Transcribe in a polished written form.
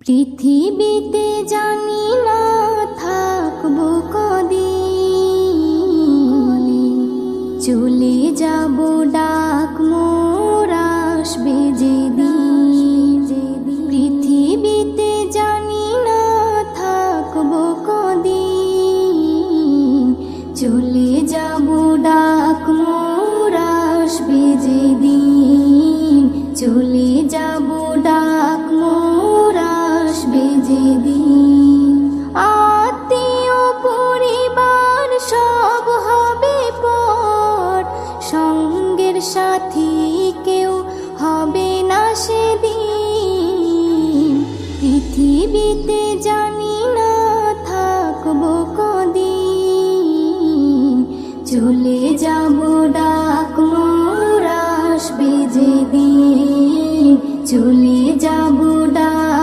পৃথিবীতে জানি না থাকবো কদিন, চলে যাব ডাক মোর আসবে যেদিন। পৃথিবীতে জানি না থাকবো কদিন, চলে যাব ডাক মোর আসবে যেদিন। চলে যাব ডাক মোর আসবে যেদিন। আত্মীয় পরিবার সব হবে পর, সঙ্গের সাথী কেউ হবে না সেদিন। পৃথিবীতে জানি না থাকবো কদিন, চলে যাব ডাক মোর আসবে যেদিন। চলে